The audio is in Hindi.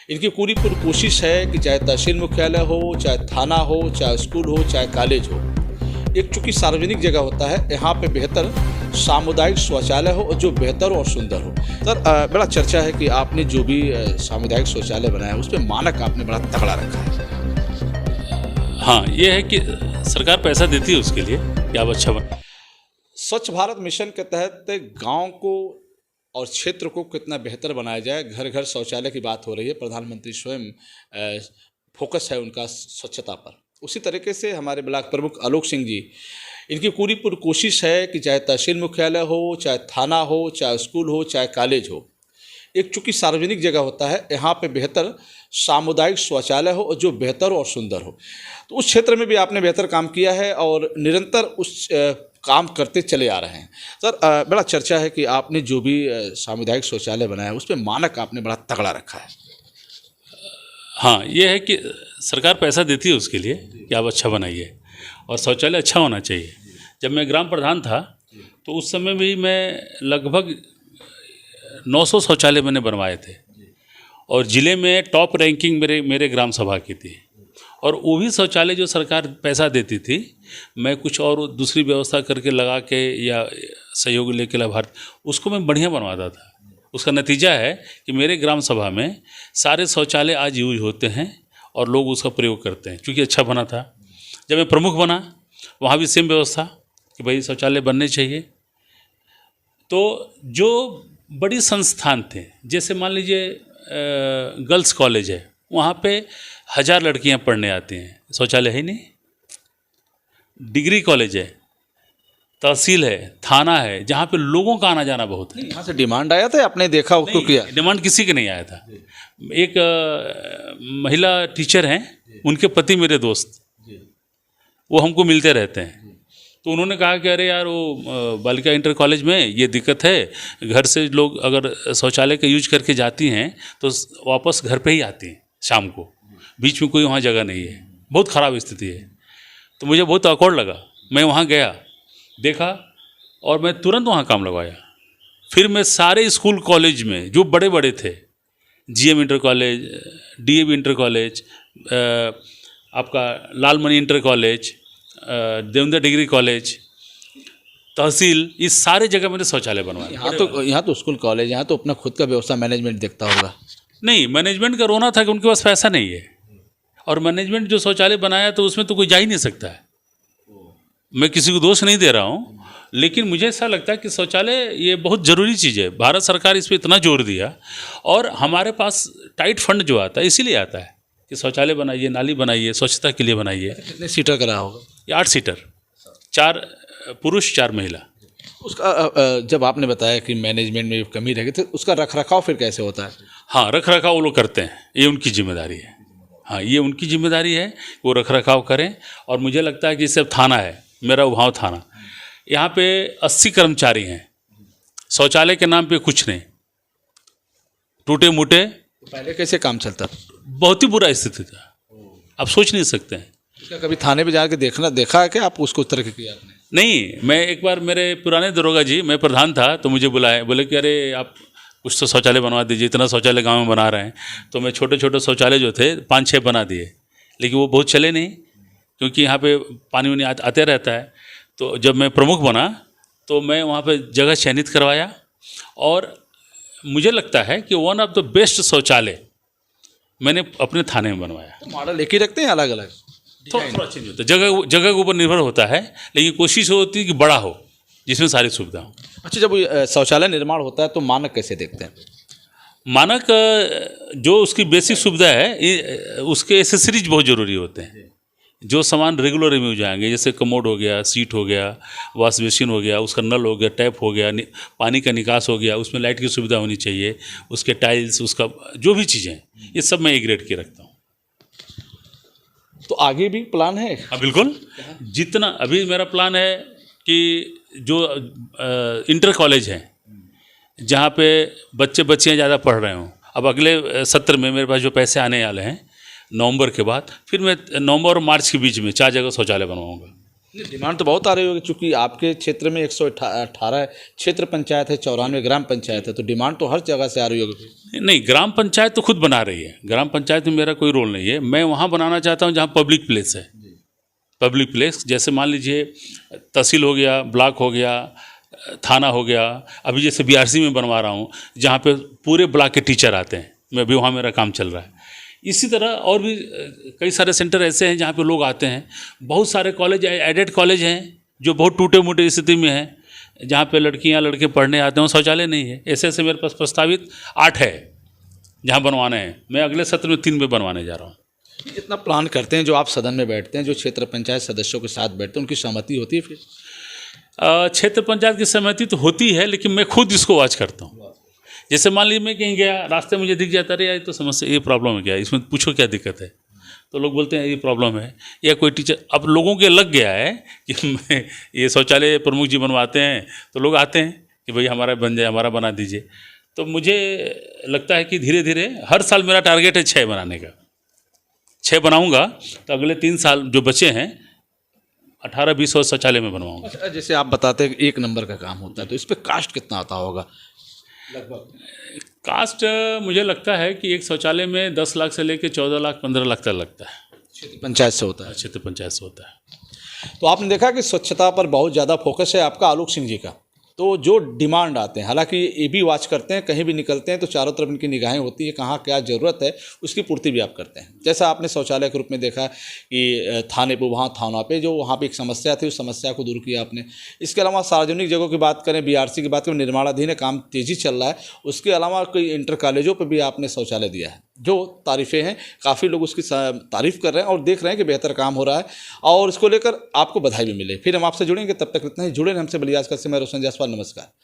इनकी पूरी पूरी कोशिश है कि चाहे तहसील मुख्यालय हो, चाहे थाना हो, चाहे स्कूल हो, चाहे कॉलेज हो, एक चूँकि सार्वजनिक जगह होता है, यहाँ पे बेहतर सामुदायिक शौचालय हो और जो बेहतर और सुंदर हो। सर, बड़ा चर्चा है कि आपने जो भी सामुदायिक शौचालय बनाया है, उसमें मानक आपने बड़ा तगड़ा रखा है। हाँ, ये है कि सरकार पैसा देती है उसके लिए कि आप अच्छा बन। स्वच्छ भारत मिशन के तहत गांव को और क्षेत्र को कितना बेहतर बनाया जाए, घर घर शौचालय की बात हो रही है। प्रधानमंत्री स्वयं फोकस है उनका स्वच्छता पर। उसी तरीके से हमारे ब्लॉक प्रमुख आलोक सिंह जी, इनकी पूरी पूरी कोशिश है कि चाहे तहसील मुख्यालय हो, चाहे थाना हो, चाहे स्कूल हो, चाहे कॉलेज हो, एक चूँकि सार्वजनिक जगह होता है, यहाँ पे बेहतर सामुदायिक शौचालय हो और जो बेहतर और सुंदर हो। तो उस क्षेत्र में भी आपने बेहतर काम किया है और निरंतर उस काम करते चले आ रहे हैं। सर, बड़ा चर्चा है कि आपने जो भी सामुदायिक शौचालय बनाया है, उसमें मानक आपने बड़ा तगड़ा रखा है। हाँ, ये है कि सरकार पैसा देती है उसके लिए कि आप अच्छा बनाइए और शौचालय अच्छा होना चाहिए। जब मैं ग्राम प्रधान था तो उस समय भी मैं लगभग 900 शौचालय मैंने बनवाए थे और ज़िले में टॉप रैंकिंग मेरे ग्राम सभा की थी। और वो भी शौचालय जो सरकार पैसा देती थी, मैं कुछ और दूसरी व्यवस्था करके लगा के या सहयोग लेके लाभार्थी उसको मैं बढ़िया बनवाता था। उसका नतीजा है कि मेरे ग्राम सभा में सारे शौचालय आज यूज होते हैं और लोग उसका प्रयोग करते हैं, क्योंकि अच्छा बना था। जब मैं प्रमुख बना, वहाँ भी सेम व्यवस्था कि भाई शौचालय बनने चाहिए। तो जो बड़ी संस्थान थे, जैसे मान लीजिए गर्ल्स कॉलेज है, वहाँ पे 1000 लड़कियाँ पढ़ने आती हैं, शौचालय है नहीं। डिग्री कॉलेज है, तहसील है, थाना है, जहाँ पे लोगों का आना जाना बहुत है। यहाँ से डिमांड आया था, आपने देखा उसको किया? डिमांड किसी के नहीं आया था। एक महिला टीचर हैं, उनके पति मेरे दोस्त, वो हमको मिलते रहते हैं। तो उन्होंने कहा कि अरे यार, वो बालिका इंटर कॉलेज में ये दिक्कत है, घर से लोग अगर शौचालय का यूज करके जाती हैं तो वापस घर पे ही आती हैं शाम को, बीच में कोई वहाँ जगह नहीं है, बहुत ख़राब स्थिति है। तो मुझे बहुत awkward लगा। मैं वहाँ गया, देखा और मैं तुरंत वहाँ काम लगवाया। फिर मैं सारे स्कूल कॉलेज में जो बड़े बड़े थे, GM inter college, DAV inter college, आपका Lalmani inter college, Devendra degree college, तहसील, इस सारे जगह मैंने शौचालय बनवाया। यहाँ तो स्कूल कॉलेज, यहाँ तो अपना खुद का व्यवस्था मैनेजमेंट देखता होगा। नहीं, मैनेजमेंट का रोना था कि उनके पास पैसा नहीं है, और मैनेजमेंट जो शौचालय बनाया तो उसमें तो कोई जा ही नहीं सकता है। मैं किसी को दोष नहीं दे रहा हूँ, लेकिन मुझे ऐसा लगता है कि शौचालय ये बहुत ज़रूरी चीज़ है। भारत सरकार इस पर इतना जोर दिया, और हमारे पास टाइट फंड जो आता है इसीलिए आता है कि शौचालय बनाइए, नाली बनाइए, स्वच्छता के लिए बनाइए। कितने सीटर का रहा होगा? ये 8 सीटर, 4 पुरुष 4 महिला। उसका जब आपने बताया कि मैनेजमेंट में कमी रह गई, तो उसका रखरखाव फिर कैसे होता है? हाँ, रख रखाव वो लोग करते हैं, ये उनकी जिम्मेदारी है। हाँ, ये उनकी जिम्मेदारी है, वो रख रखाव करें। और मुझे लगता है कि सिर्फ थाना है, मेरा उभाव थाना, यहाँ पे 80 कर्मचारी हैं, शौचालय के नाम पे कुछ नहीं, टूटे मूटे। पहले कैसे काम चलता? बहुत ही बुरा स्थिति था, आप सोच नहीं सकते हैं। उसका कभी थाने पे जाके देखा है कि आप उसको उस तरह के किया आपने? नहीं, मैं एक बार, मेरे पुराने दरोगा जी, मैं प्रधान था, तो मुझे बुलाए, बोले कि अरे आप कुछ तो शौचालय बनवा दीजिए, इतना शौचालय गांव में बना रहे हैं। तो मैं छोटे छोटे शौचालय जो थे 5-6 बना दिए, लेकिन वो बहुत चले नहीं, क्योंकि यहाँ पे पानी वानी आते रहता है। तो जब मैं प्रमुख बना तो मैं वहाँ पे जगह चयनित करवाया, और मुझे लगता है कि वन ऑफ द बेस्ट शौचालय मैंने अपने थाने में बनवाया। तो मॉडल एक ही रखते हैं, अलग अलग? थोड़ा चेंज होता है, जगह के ऊपर निर्भर होता है, लेकिन कोशिश होती है कि बड़ा हो, जिसमें सारी सुविधा हो। अच्छा, जब शौचालय निर्माण होता है तो मानक कैसे देखते हैं? मानक जो उसकी बेसिक सुविधा है, उसके एसेसरीज बहुत ज़रूरी होते हैं। जो सामान रेगुलर में जाएंगे, जैसे कमोड हो गया, सीट हो गया, वॉश बेसिन हो गया, उसका नल हो गया, टैप हो गया, पानी का निकास हो गया, उसमें लाइट की सुविधा होनी चाहिए, उसके टाइल्स, उसका जो भी चीज़ें, ये सब मैं A ग्रेड की रखता हूँ। तो आगे भी प्लान है? हाँ, बिल्कुल। जितना अभी मेरा प्लान है कि जो इंटर कॉलेज हैं, जहाँ पे बच्चियाँ ज़्यादा पढ़ रहे हों, अब अगले सत्र में मेरे पास जो पैसे आने वाले हैं नवंबर के बाद, फिर मैं नवंबर और मार्च के बीच में 4 जगह शौचालय बनवाऊँगा। डिमांड तो बहुत आ रही होगी, चूंकि आपके क्षेत्र में 118 क्षेत्र पंचायत है, 94 ग्राम पंचायत है, तो डिमांड तो हर जगह से आ रही होगी। नहीं, ग्राम पंचायत तो खुद बना रही है, ग्राम पंचायत में मेरा कोई रोल नहीं है। मैं वहाँ बनाना चाहता हूँ जहाँ पब्लिक प्लेस है। पब्लिक प्लेस जैसे मान लीजिए तहसील हो गया, ब्लॉक हो गया, थाना हो गया। अभी जैसे बीआरसी में बनवा रहा हूँ जहाँ पे पूरे ब्लॉक के टीचर आते हैं, मैं अभी वहाँ मेरा काम चल रहा है। इसी तरह और भी कई सारे सेंटर ऐसे हैं जहाँ पे लोग आते हैं। बहुत सारे कॉलेज, एडेड कॉलेज हैं जो बहुत टूटे मुटे स्थिति में हैं, जहाँ पे लड़कियाँ लड़के पढ़ने आते हैं, शौचालय नहीं है। ऐसे ऐसे मेरे पास प्रस्तावित 8 है जहाँ बनवाने हैं। मैं अगले सत्र में 3 में बनवाने जा रहा हूँ। इतना प्लान करते हैं, जो आप सदन में बैठते हैं, जो क्षेत्र पंचायत सदस्यों के साथ बैठते हैं, उनकी सहमति होती है? फिर क्षेत्र पंचायत की सहमति तो होती है, लेकिन मैं खुद इसको वॉच करता हूँ। जैसे मान लीजिए मैं कहीं गया, रास्ते मुझे दिख जाता है, ये तो समस्या, ये प्रॉब्लम है क्या, इसमें पूछो क्या दिक्कत है, तो लोग बोलते हैं ये प्रॉब्लम है। या कोई टीचर, अब लोगों के लग गया है कि मैं ये शौचालय प्रमुख जी बनवाते हैं, तो लोग आते हैं कि भाई हमारा बन जाए, हमारा बना दीजिए। तो मुझे लगता है कि धीरे धीरे, हर साल मेरा टारगेट है 6 बनाने का। 6 बनाऊंगा तो अगले 3 साल जो बचे हैं 18-20 और शौचालय में बनवाऊंगा। अच्छा, जैसे आप बताते हैं कि 1 नंबर का काम होता है, तो इस पर कास्ट कितना आता होगा लगभग? कास्ट मुझे लगता है कि एक शौचालय में 10 लाख से लेकर 14 लाख 15 लाख तक लगता है। क्षेत्र पंचायत से होता है? क्षेत्र पंचायत से होता है। तो आपने देखा कि स्वच्छता पर बहुत ज़्यादा फोकस है आपका आलोक सिंह जी का। तो जो डिमांड आते हैं, हालांकि ये भी वॉच करते हैं, कहीं भी निकलते हैं तो चारों तरफ इनकी निगाहें होती है, कहाँ क्या ज़रूरत है उसकी पूर्ति भी आप करते हैं। जैसा आपने शौचालय के रूप में देखा कि थाने पे, वहाँ थाना पे जो वहाँ पे एक समस्या थी, उस समस्या को दूर किया आपने। इसके अलावा सार्वजनिक जगहों की बात करें, बीआरसी की बात करें, निर्माणाधीन है, काम तेज़ी चल रहा है। उसके अलावा कई इंटर कॉलेजों पर भी आपने शौचालय दिया है, जो तारीफ़ें हैं, काफ़ी लोग उसकी तारीफ़ कर रहे हैं और देख रहे हैं कि बेहतर काम हो रहा है, और इसको लेकर आपको बधाई भी मिले। फिर हम आपसे जुड़ेंगे, तब तक इतना ही जुड़े रहें हमसे। बलियाज का से मैं रोशन जायसवाल, नमस्कार।